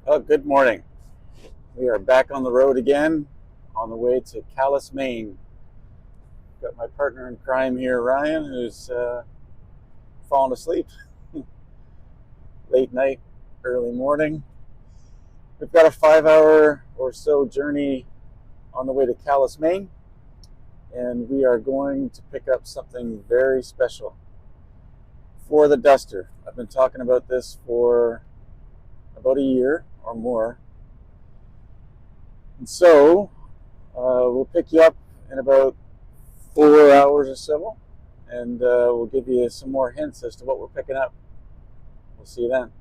Well, good morning. We are back on the road again on the way to Calais, Maine. Got my partner in crime here, Ryan, who's fallen asleep. Late night, early morning. We've got a 5 hour or so journey on the way to Calais, Maine, and we are going to pick up something very special for the Duster. I've been talking about this for about a year or more. And so we'll pick you up in about 4 hours or so, and we'll give you some more hints as to what we're picking up. We'll see you then.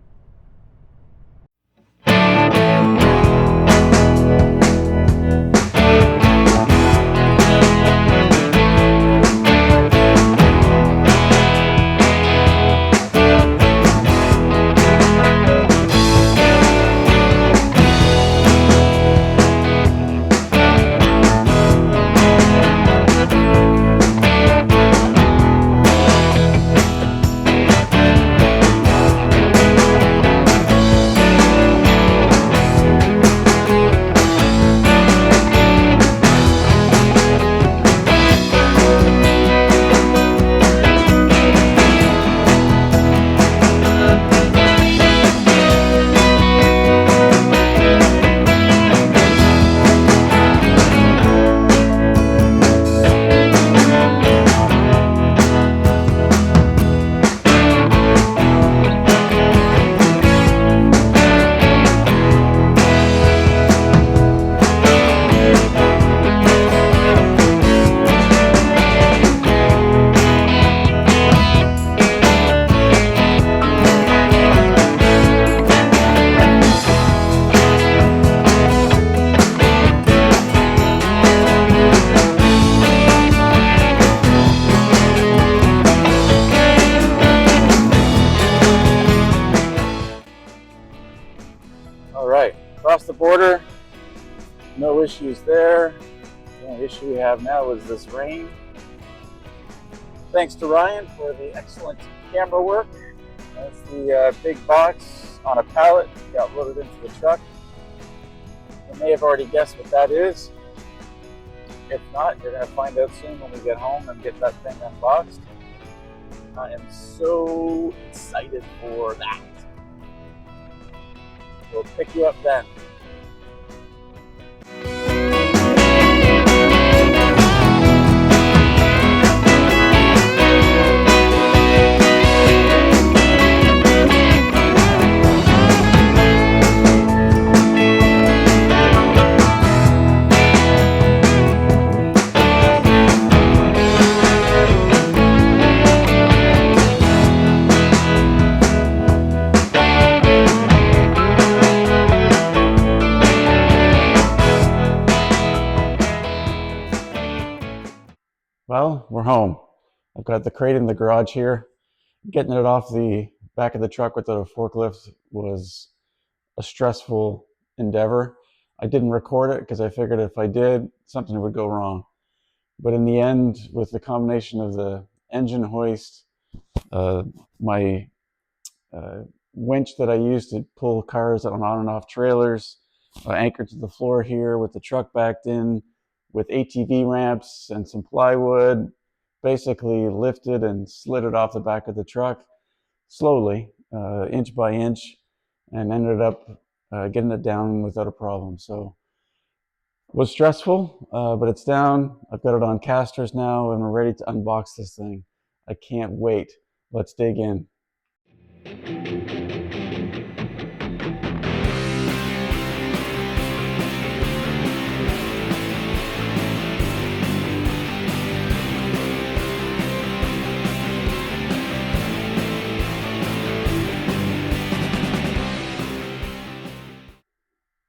All right, across the border, no issues there. The only issue we have now is this rain. Thanks to Ryan for the excellent camera work. That's the big box on a pallet got loaded into the truck. You may have already guessed what that is. If not, you're going to find out soon when we get home and get that thing unboxed. I am so excited for that. We'll pick you up then. Well, we're home. I've got the crate in the garage here. Getting it off the back of the truck with the forklift was a stressful endeavor. I didn't record it because I figured if I did, something would go wrong. But in the end, with the combination of the engine hoist, my winch that I use to pull cars on and off trailers, anchored to the floor here with the truck backed in, with ATV ramps and some plywood, basically lifted and slid it off the back of the truck slowly, inch by inch, and ended up getting it down without a problem. So it was stressful, but it's down. I've got it on casters now, and we're ready to unbox this thing. I can't wait. Let's dig in.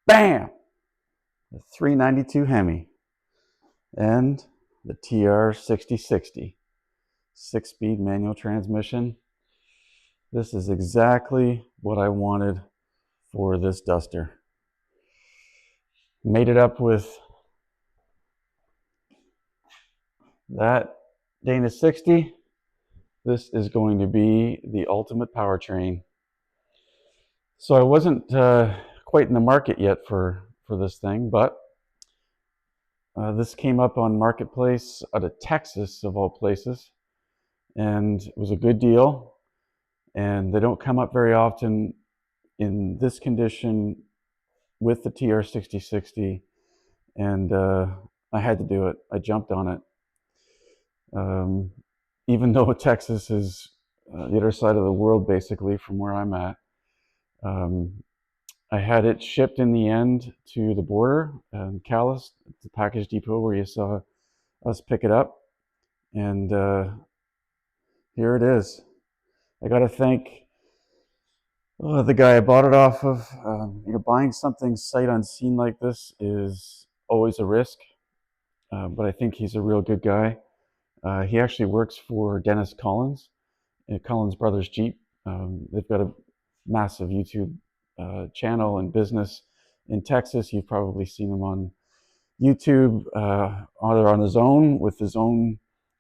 Bam! The 392 HEMI and the TR6060 6-speed manual transmission. This is exactly what I wanted for this Duster. Made it up with that Dana 60. This is going to be the ultimate powertrain. So I wasn't quite quite in the market yet for this thing, but this came up on Marketplace out of Texas, of all places, and it was a good deal. And they don't come up very often in this condition with the TR6060, and I had to do it. I jumped on it. Even though Texas is the other side of the world, basically, from where I'm at, I had it shipped in the end to the border in Calais, the package depot where you saw us pick it up. And here it is. I got to thank the guy I bought it off of. Buying something sight unseen like this is always a risk, but I think he's a real good guy. He actually works for Dennis Collins, Collins Brothers Jeep. They've got a massive YouTube channel and business in Texas. You've probably seen him on YouTube, either on his own with his own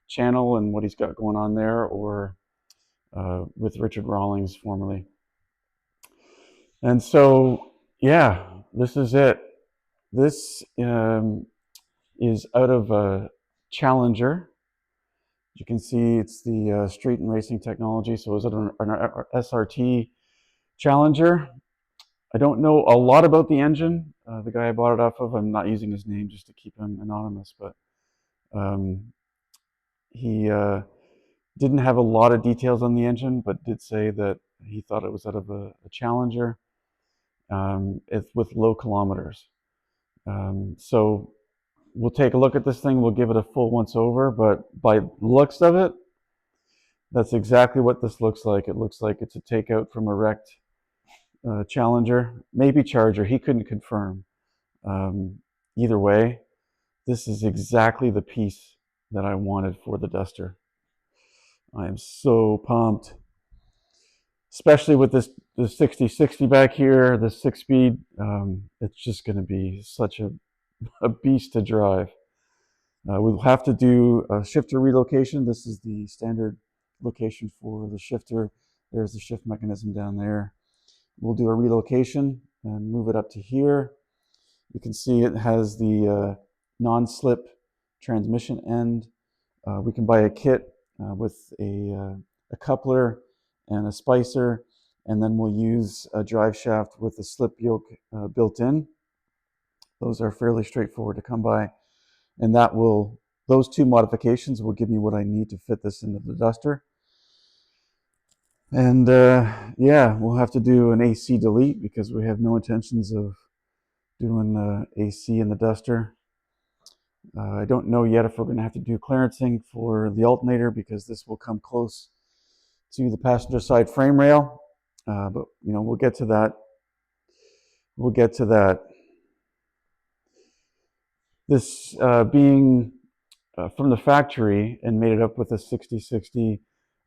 channel and what he's got going on there, or with Richard Rawlings formerly. And so, yeah, this is it. This is out of a Challenger. You can see it's the street and racing technology. So is it an SRT Challenger? I don't know a lot about the engine. The guy I bought it off of, I'm not using his name just to keep him anonymous, but he didn't have a lot of details on the engine, but did say that he thought it was out of a Challenger with low kilometers. So we'll take a look at this thing. We'll give it a full once over, but by looks of it, that's exactly what this looks like. It looks like it's a takeout from a wrecked Challenger, maybe Charger. He couldn't confirm. Either way, this is exactly the piece that I wanted for the Duster. I am so pumped, especially with this 6060 back here, the 6-speed. It's just going to be such a beast to drive. We'll have to do a shifter relocation. This is the standard location for the shifter. There's the shift mechanism down there. We'll do a relocation and move it up to here. You can see it has the non-slip transmission end. We can buy a kit with a coupler and a spicer, and then we'll use a drive shaft with a slip yoke built in. Those are fairly straightforward to come by, and those two modifications will give me what I need to fit this into the Duster. And yeah, we'll have to do an AC delete because we have no intentions of doing AC in the Duster. I don't know yet if we're going to have to do clearancing for the alternator because this will come close to the passenger side frame rail. But we'll get to that. We'll get to that. This being from the factory and made it up with a 6060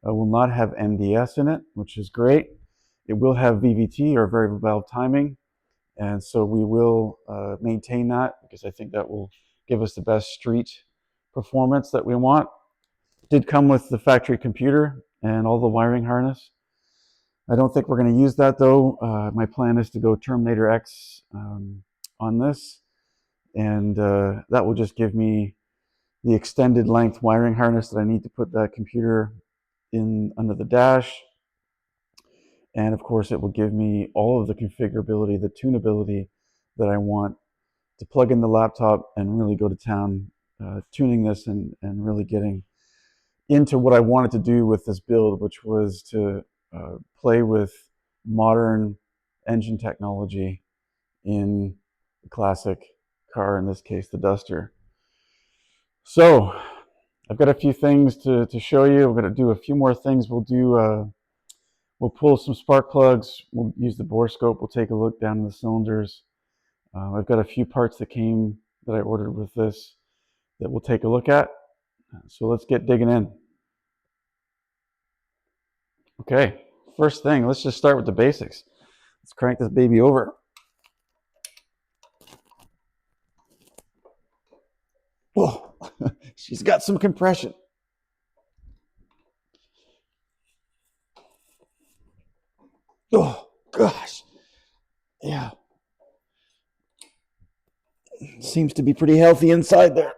will not have MDS in it, which is great. It will have VVT, or variable valve timing, and so we will maintain that because I think that will give us the best street performance that we want. It did come with the factory computer and all the wiring harness. I don't think we're going to use that though. My plan is to go Terminator X on this, and that will just give me the extended length wiring harness that I need to put that computer in under the dash. And of course, it will give me all of the configurability, the tunability that I want to plug in the laptop and really go to town tuning this and really getting into what I wanted to do with this build, which was to play with modern engine technology in a classic car, in this case, the Duster. So I've got a few things to show you. We're going to do a few more things. We'll pull some spark plugs. We'll use the Borescope. We'll take a look down in the cylinders. I've got a few parts that I ordered with this that we'll take a look at. So let's get digging in. Okay, first thing, let's just start with the basics. Let's crank this baby over. Oh, she's got some compression. Oh, gosh. Yeah. Seems to be pretty healthy inside there.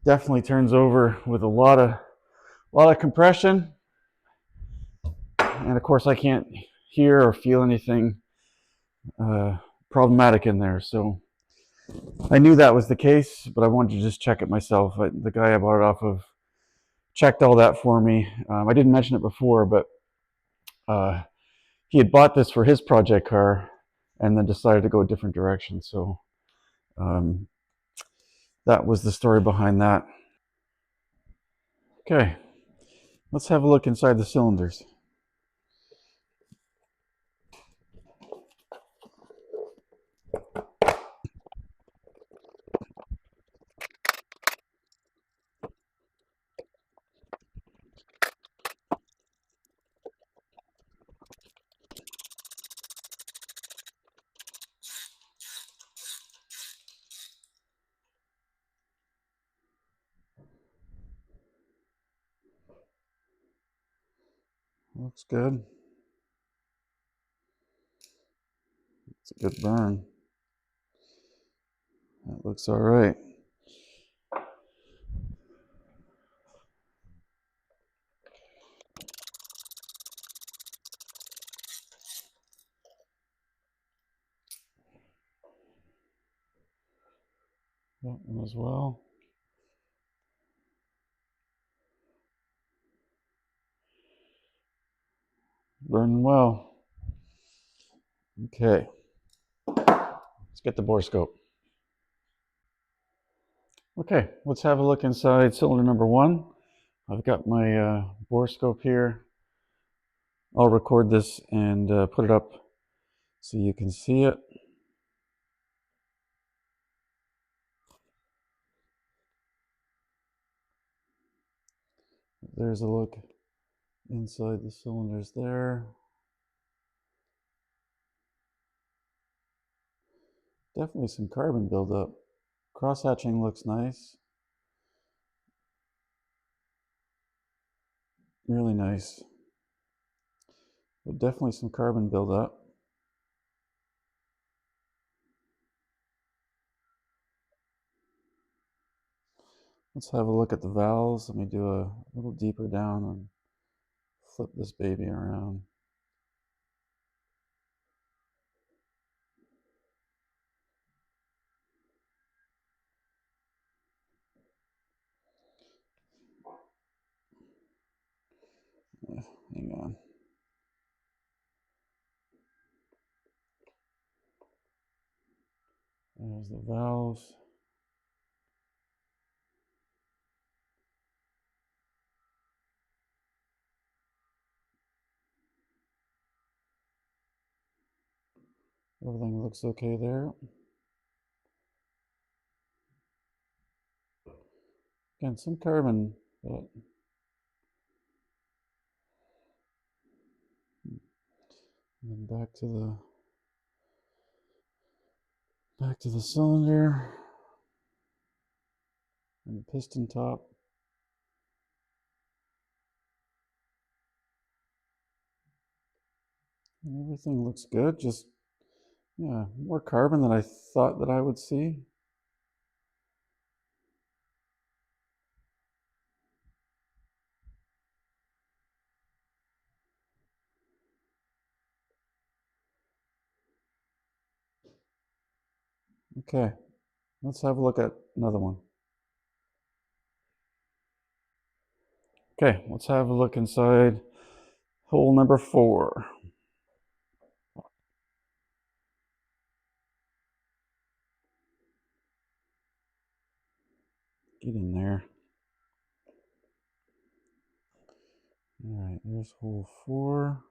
Definitely turns over with a lot of compression, and of course I can't hear or feel anything problematic in there. So I knew that was the case, but I wanted to just check it myself. The guy I bought it off of checked all that for me. I didn't mention it before, but he had bought this for his project car and then decided to go a different direction. So that was the story behind that. Okay, let's have a look inside the cylinders. Looks good. It's a good burn. That looks all right. That one as well. Burning well. Okay, let's get the Borescope. Okay, let's have a look inside cylinder number 1. I've got my Borescope here. I'll record this and put it up so you can see it. There's a look inside the cylinders there. Definitely some carbon buildup. Cross-hatching looks nice. Really nice. But definitely some carbon buildup. Let's have a look at the valves. Let me do a little deeper down and flip this baby around. Hang on. There's the valves. Everything looks okay there. Again, some carbon, but and then back to the cylinder and the piston top. And everything looks good. Just yeah, more carbon than I thought that I would see. Okay, let's have a look at another one. Okay, let's have a look inside hole number 4. Get in there. All right, there's hole 4.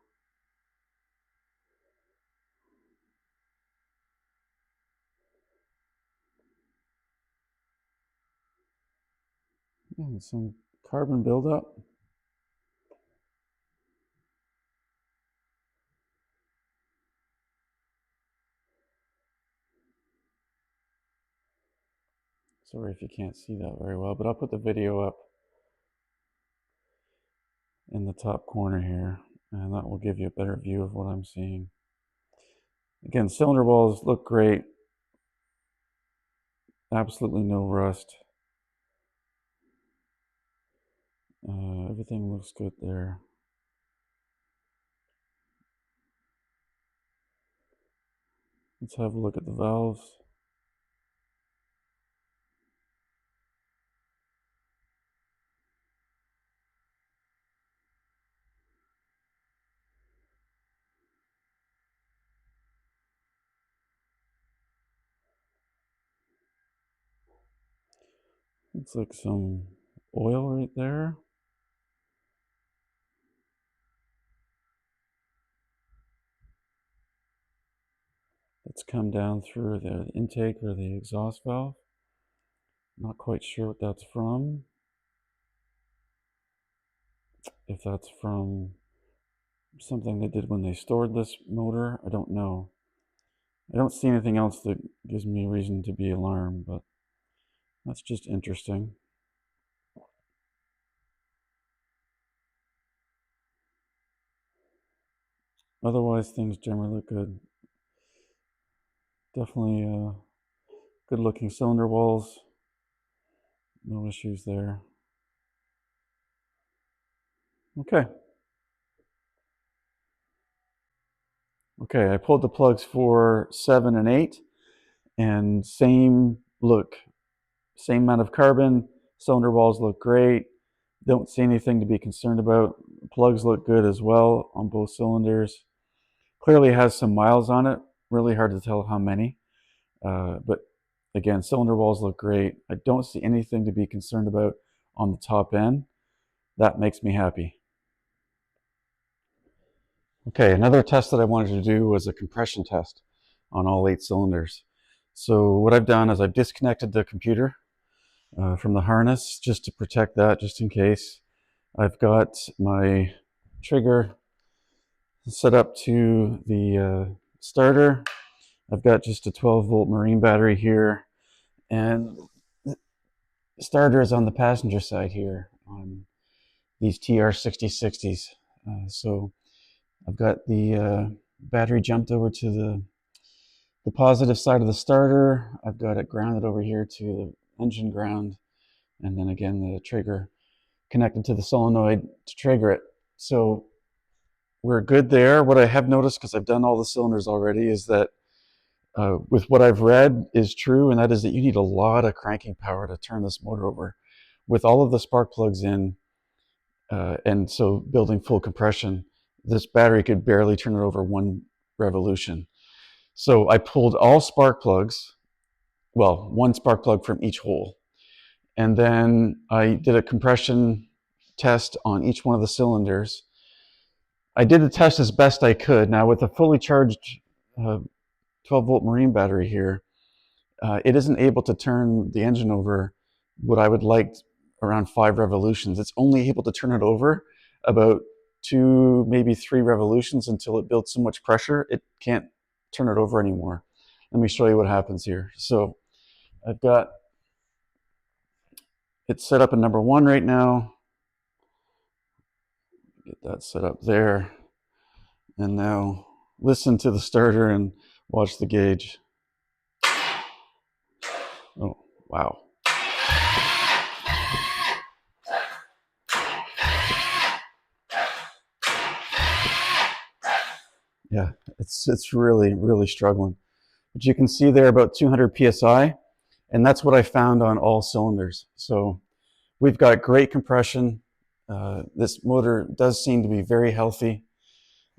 And some carbon buildup. Sorry if you can't see that very well, but I'll put the video up. in the top corner here, and that will give you a better view of what I'm seeing. Again, cylinder walls look great. Absolutely no rust. Everything looks good there. Let's have a look at the valves. Looks like some oil right there. It's come down through the intake or the exhaust valve. Not quite sure what that's from. If that's from something they did when they stored this motor, I don't know. I don't see anything else that gives me reason to be alarmed, but that's just interesting. Otherwise, things generally look good. Definitely good looking cylinder walls. No issues there. Okay. Okay, I pulled the plugs for 7 and 8, and same look. Same amount of carbon. Cylinder walls look great. Don't see anything to be concerned about. Plugs look good as well on both cylinders. Clearly has some miles on it. Really hard to tell how many. But again, cylinder walls look great. I don't see anything to be concerned about on the top end. That makes me happy. Okay, another test that I wanted to do was a compression test on all 8 cylinders. So what I've done is I've disconnected the computer from the harness just to protect that, just in case. I've got my trigger set up to the starter. I've got just a 12-volt marine battery here, and the starter is on the passenger side here on these TR6060s. So I've got the battery jumped over to the positive side of the starter. I've got it grounded over here to the engine ground, and then again the trigger connected to the solenoid to trigger it. So we're good there. What I have noticed, because I've done all the cylinders already, is that with what I've read is true, and that is that you need a lot of cranking power to turn this motor over. With all of the spark plugs in, and so building full compression, this battery could barely turn it over 1 revolution. So I pulled all spark plugs, well, 1 spark plug from each hole. And then I did a compression test on each one of the cylinders. I did the test as best I could. Now with a fully charged 12-volt marine battery here, it isn't able to turn the engine over what I would like around 5 revolutions. It's only able to turn it over about 2, maybe 3 revolutions until it builds so much pressure it can't turn it over anymore. Let me show you what happens here. So I've got it set up in number 1 right now. Get that set up there. And now listen to the starter and watch the gauge. Oh, wow. Yeah, it's really, really struggling. But you can see there about 200 PSI, and that's what I found on all cylinders. So we've got great compression. This motor does seem to be very healthy.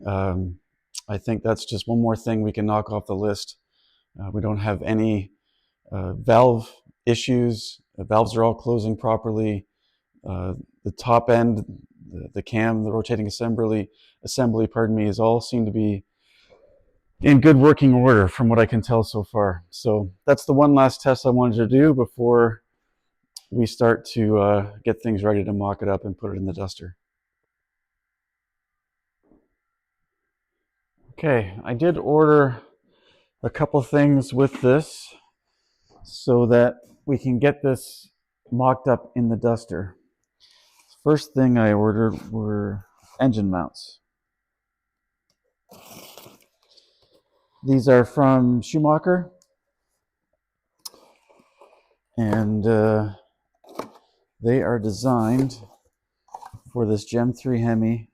I think that's just one more thing we can knock off the list. We don't have any valve issues. The valves are all closing properly. The top end, the cam, the rotating assembly, is all seem to be in good working order from what I can tell so far. So that's the one last test I wanted to do before we start to get things ready to mock it up and put it in the duster. Okay, I did order a couple things with this so that we can get this mocked up in the duster. First thing I ordered were engine mounts. These are from Schumacher, and they are designed for this Gem 3 HEMI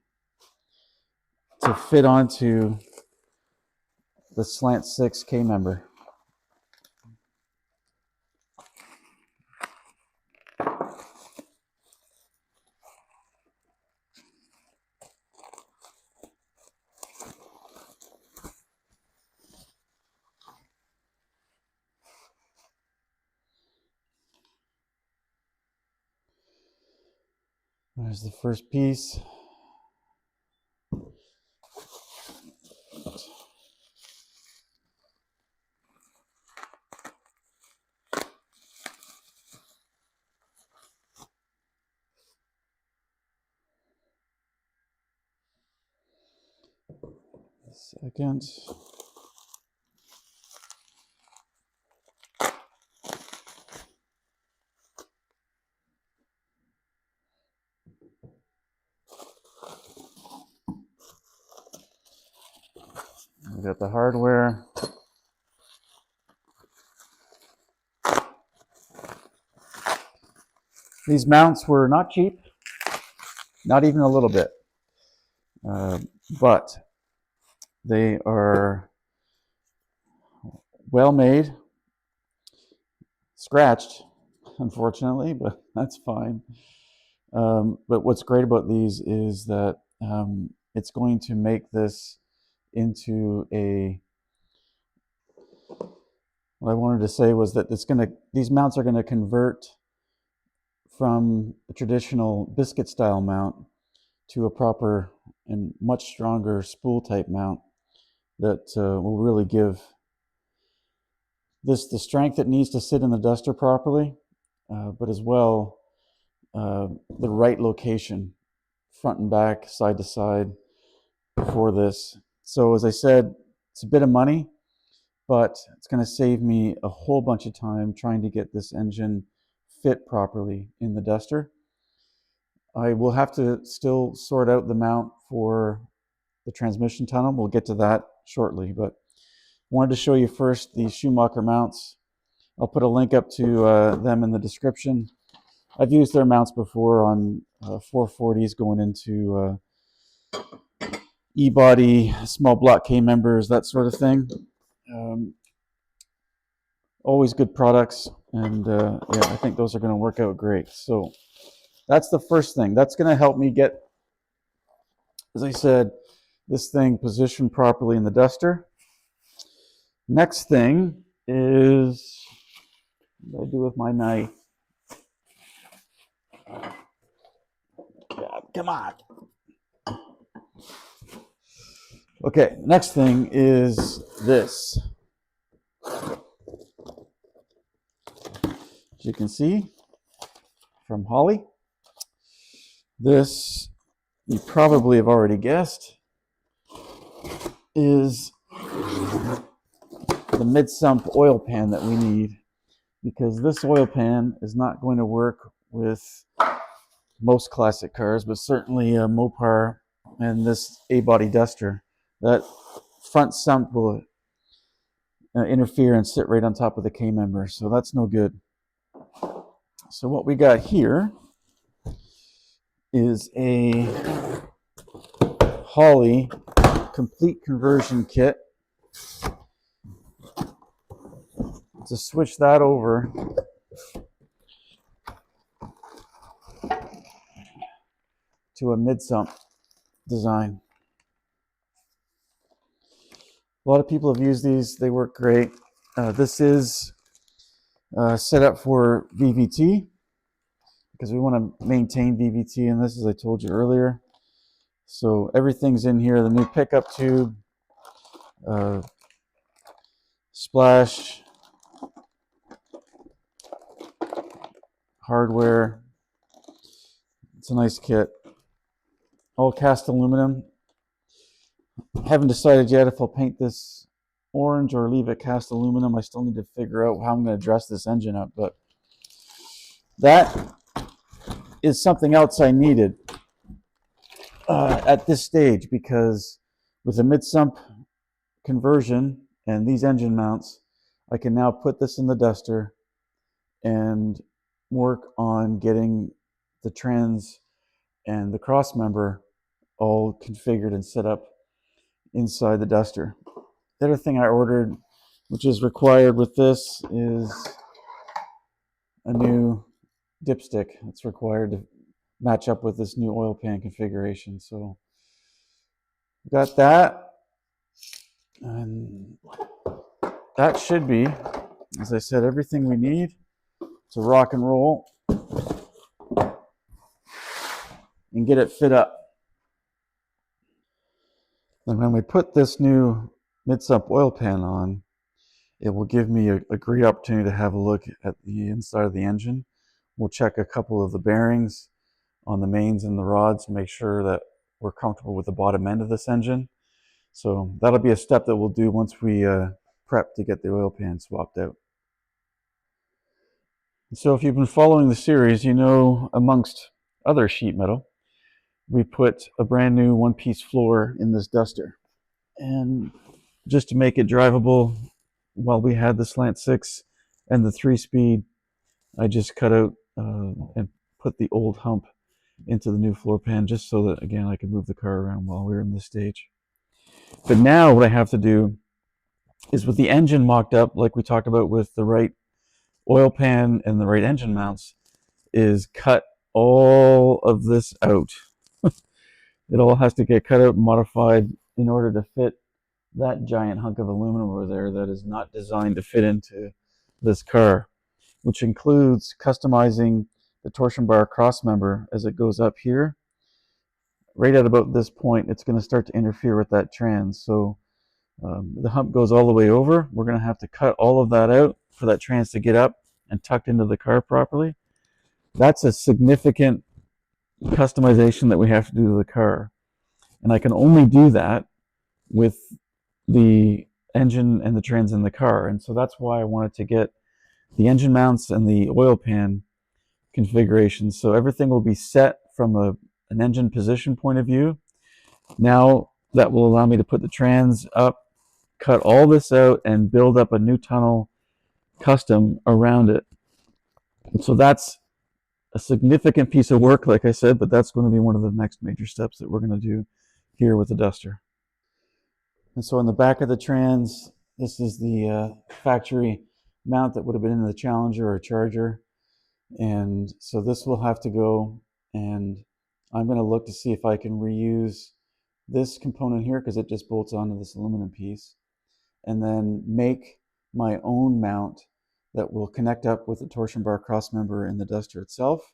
to fit onto the slant 6 K member. There's the first piece. Second. We got the hardware. These mounts were not cheap, not even a little bit, but they are well made, scratched, unfortunately, but that's fine. But what's great about these is that it's going to make this into what I wanted to say was that these mounts are going to convert from a traditional biscuit style mount to a proper and much stronger spool type mount that will really give this the strength it needs to sit in the duster properly, but as well the right location, front and back, side to side for this. So as I said, it's a bit of money, but it's going to save me a whole bunch of time trying to get this engine fit properly in the duster. I will have to still sort out the mount for the transmission tunnel. We'll get to that shortly, but I wanted to show you first the Schumacher mounts. I'll put a link up to them in the description. I've used their mounts before on 440s going into E-body, small block K members, that sort of thing. Always good products, and yeah, I think those are going to work out great. So that's the first thing. That's going to help me get, as I said, this thing positioned properly in the duster. Next thing is, what do I do with my knife? God, come on. Okay, next thing is this. As you can see from Holly, this, you probably have already guessed, is the mid-sump oil pan that we need, because this oil pan is not going to work with most classic cars, but certainly a Mopar and this A-body duster. That front sump will interfere and sit right on top of the K member, so that's no good. So what we got here is a Holley complete conversion kit to switch that over to a mid-sump design. A lot of people have used these. They work great. This is set up for VVT because we want to maintain VVT in this, as I told you earlier. So everything's in here. The new pickup tube, splash, hardware. It's a nice kit. All cast aluminum. Haven't decided yet if I'll paint this orange or leave it cast aluminum. I still need to figure out how I'm going to dress this engine up, but that is something else I needed at this stage, because with the mid-sump conversion and these engine mounts, I can now put this in the duster and work on getting the trans and the cross member all configured and set up inside the duster. The other thing I ordered, which is required with this, is a new dipstick. It's required to match up with this new oil pan configuration. So got that, and that should be, as I said, everything we need to rock and roll and get it fit up. And when we put this new mid-sump oil pan on, it will give me a great opportunity to have a look at the inside of the engine. We'll check a couple of the bearings on the mains and the rods to make sure that we're comfortable with the bottom end of this engine. So that'll be a step that we'll do once we prep to get the oil pan swapped out. So if you've been following the series, you know, amongst other sheet metal, we put a brand new one-piece floor in this duster. And just to make it drivable, while we had the slant 6 and the 3-speed, I just cut out and put the old hump into the new floor pan, just so that, again, I could move the car around while we were in this stage. But now what I have to do is, with the engine mocked up, like we talked about with the right oil pan and the right engine mounts, is cut all of this out. It all has to get cut out and modified in order to fit that giant hunk of aluminum over there that is not designed to fit into this car, which includes customizing the torsion bar cross member as it goes up here. Right at about this point, it's going to start to interfere with that trans. So the hump goes all the way over. We're going to have to cut all of that out for that trans to get up and tucked into the car properly. That's a significant customization that we have to do to the car. And I can only do that with the engine and the trans in the car. And so that's why I wanted to get the engine mounts and the oil pan configuration. So everything will be set from an engine position point of view. Now that will allow me to put the trans up, cut all this out, and build up a new tunnel custom around it. And so that's a significant piece of work, like I said, but that's going to be one of the next major steps that we're going to do here with the duster. And so on the back of the trans, this is the factory mount that would have been in the Challenger or Charger. And so this will have to go, and I'm going to look to see if I can reuse this component here, because it just bolts onto this aluminum piece, and then make my own mount that will connect up with the torsion bar cross member in the duster itself.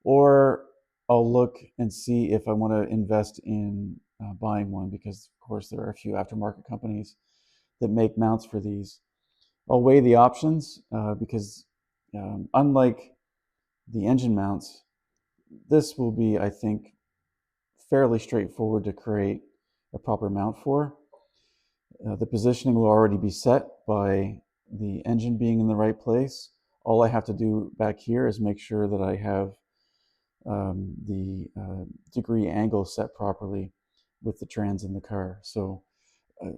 Or I'll look and see if I want to invest in buying one, because of course there are a few aftermarket companies that make mounts for these. I'll weigh the options because unlike the engine mounts, this will be, I think, fairly straightforward to create a proper mount for. The positioning will already be set by the engine being in the right place. All I have to do back here is make sure that I have the degree angle set properly with the trans in the car. So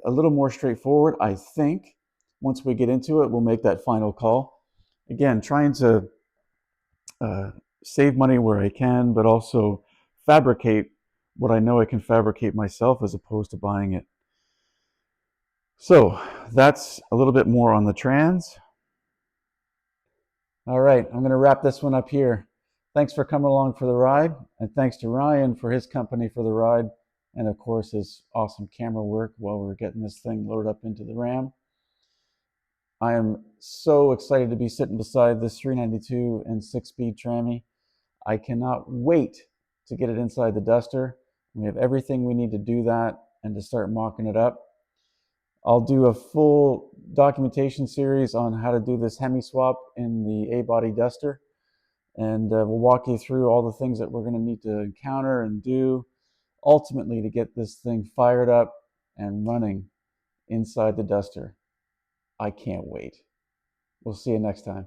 a little more straightforward, I think. Once we get into it, we'll make that final call. Again, trying to save money where I can, but also fabricate what I know I can fabricate myself as opposed to buying it. So that's a little bit more on the trans. All right, I'm going to wrap this one up here. Thanks for coming along for the ride, and thanks to Ryan for his company for the ride, and of course his awesome camera work while we're getting this thing loaded up into the Ram. I am so excited to be sitting beside this 392 and 6-speed Trammy. I cannot wait to get it inside the duster. We have everything we need to do that and to start mocking it up. I'll do a full documentation series on how to do this HEMI swap in the A-body duster. And we'll walk you through all the things that we're going to need to encounter and do ultimately to get this thing fired up and running inside the duster. I can't wait. We'll see you next time.